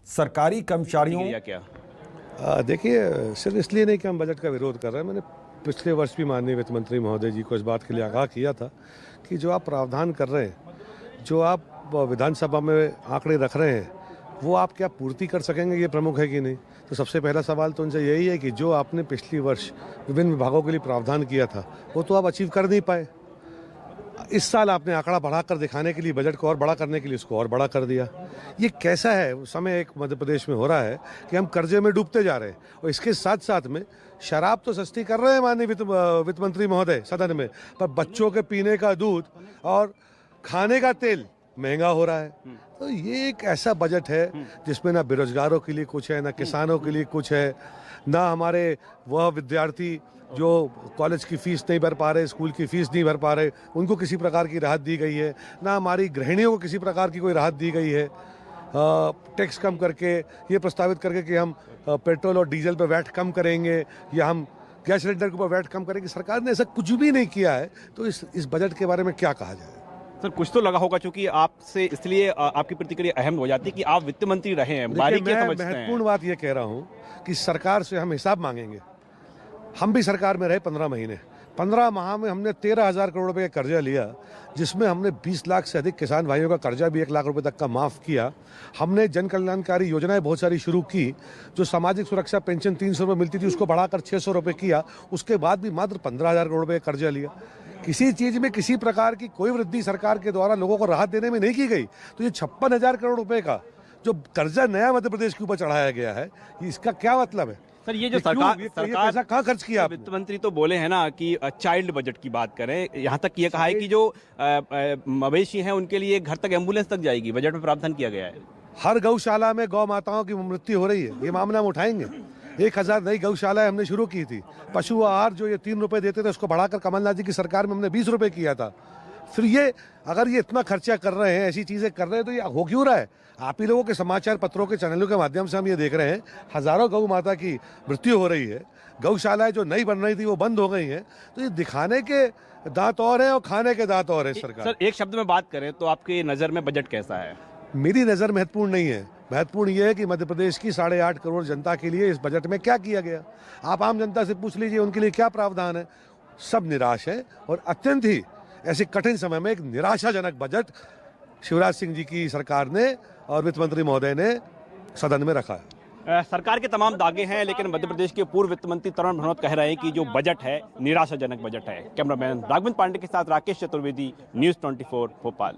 सरकारी कर्मचारियों या क्या? देखिए, सिर्फ इसलिए नहीं कि हम बजट का विरोध कर रहे हैं। मैंने पिछले वर्ष भी माननीय वित्त मंत्री महोदय जी को इस बात के लिए आगाह किया था कि जो आप प्रावधान कर रहे हैं, जो आप विधानसभा में आंकड़े रख रहे हैं, वो आप क्या पूर्ति कर सकेंगे, ये प्रमुख है कि नहीं। तो सबसे पहला सवाल तो उनसे यही है कि जो आपने पिछली वर्ष विभिन्न विभागों के लिए प्रावधान किया था, वो तो आप अचीव कर नहीं पाए। इस साल आपने आंकड़ा बढ़ाकर दिखाने के लिए, बजट को और बड़ा करने के लिए उसको और बड़ा कर दिया। ये कैसा है समय एक मध्य प्रदेश में हो रहा है कि हम कर्जे में डूबते जा रहे हैं, और इसके साथ साथ में शराब तो सस्ती कर रहे हैं माननीय वित्त मंत्री महोदय सदन में, पर बच्चों के पीने का दूध और खाने का तेल महंगा हो रहा है। तो ये एक ऐसा बजट है जिसमें ना बेरोजगारों के लिए कुछ है, ना किसानों के लिए कुछ है, ना हमारे वह विद्यार्थी जो कॉलेज की फीस नहीं भर पा रहे, स्कूल की फीस नहीं भर पा रहे, उनको किसी प्रकार की राहत दी गई है, ना हमारी गृहिणियों को किसी प्रकार की कोई राहत दी गई है। टैक्स कम करके, ये प्रस्तावित करके कि हम पेट्रोल और डीजल पर वैट कम करेंगे, या हम गैस सिलेंडर के ऊपर वैट कम करेंगे। सरकार ने ऐसा कुछ भी नहीं किया है, तो इस बजट के बारे में क्या कहा जाए। सर, कुछ तो लगा होगा, क्योंकि आपसे इसलिए आपकी प्रतिक्रिया अहम हो जाती है कि आप वित्त मंत्री रहे हैं, बारीकियां समझते हैं। महत्वपूर्ण बात यह कह रहा हूँ कि सरकार से हम हिसाब मांगेंगे। हम भी सरकार में रहे 15 महीने, 15 माह में हमने 13,000 करोड़ रुपए का कर्जा लिया, जिसमें हमने 20 लाख से अधिक किसान भाइयों का कर्जा भी 1 लाख रुपए तक का माफ़ किया। हमने जन कल्याणकारी योजनाएं बहुत सारी शुरू की। जो सामाजिक सुरक्षा पेंशन 300 रुपये मिलती थी, उसको बढ़ाकर 600 रुपये किया। उसके बाद भी मात्र 15,000 करोड़ रुपए का कर्जा लिया। किसी चीज़ में किसी प्रकार की कोई वृद्धि सरकार के द्वारा लोगों को राहत देने में नहीं की गई। तो ये 56,000 करोड़ रुपए का जो कर्जा नया मध्य प्रदेश के ऊपर चढ़ाया गया है, इसका क्या मतलब है। सर, ये जो सरकार पैसा कहाँ खर्च किया आपने? वित्त मंत्री तो बोले हैं ना कि चाइल्ड बजट की बात करें, यहाँ तक ये कहा है कि जो मवेशी हैं उनके लिए घर तक एम्बुलेंस तक जाएगी, बजट में प्रावधान किया गया है। हर गौशाला में गौ माताओं की मृत्यु हो रही है, ये मामला हम उठाएंगे। 1,000 नई गौशालाएं हमने शुरू की थी। पशु आहार जो ये 3 रुपए देते थे, उसको बढ़ाकर कमलनाथ जी की सरकार में हमने 20 रुपए किया था। फिर ये अगर ये इतना खर्चा कर रहे हैं, ऐसी चीजें कर रहे हैं, तो ये हो क्यों रहा है। आप ही लोगों के समाचार पत्रों के चैनलों के माध्यम से हम ये देख रहे हैं, हजारों गौ माता की मृत्यु हो रही है। गौशालाएं जो नई बन रही थी वो बंद हो गई हैं। तो ये दिखाने के दांत और हैं और खाने के दांत और है सरकार। सर, एक शब्द में बात करें तो आपकी नजर में बजट कैसा है? मेरी नज़र महत्वपूर्ण नहीं है। महत्वपूर्ण यह है कि मध्य प्रदेश की 8.5 करोड़ जनता के लिए इस बजट में क्या किया गया। आप आम जनता से पूछ लीजिए, उनके लिए क्या प्रावधान है। सब निराश है, और अत्यंत ही ऐसे कठिन समय में एक निराशाजनक बजट शिवराज सिंह जी की सरकार ने और वित्त मंत्री महोदय ने सदन में रखा है। सरकार के तमाम दागे हैं, लेकिन मध्य प्रदेश के पूर्व वित्त मंत्री तरुण भनोत कह रहे हैं कि जो बजट है निराशाजनक बजट है। कैमरामैन राघवेंद्र पांडे के साथ राकेश चतुर्वेदी, न्यूज़ 24 भोपाल।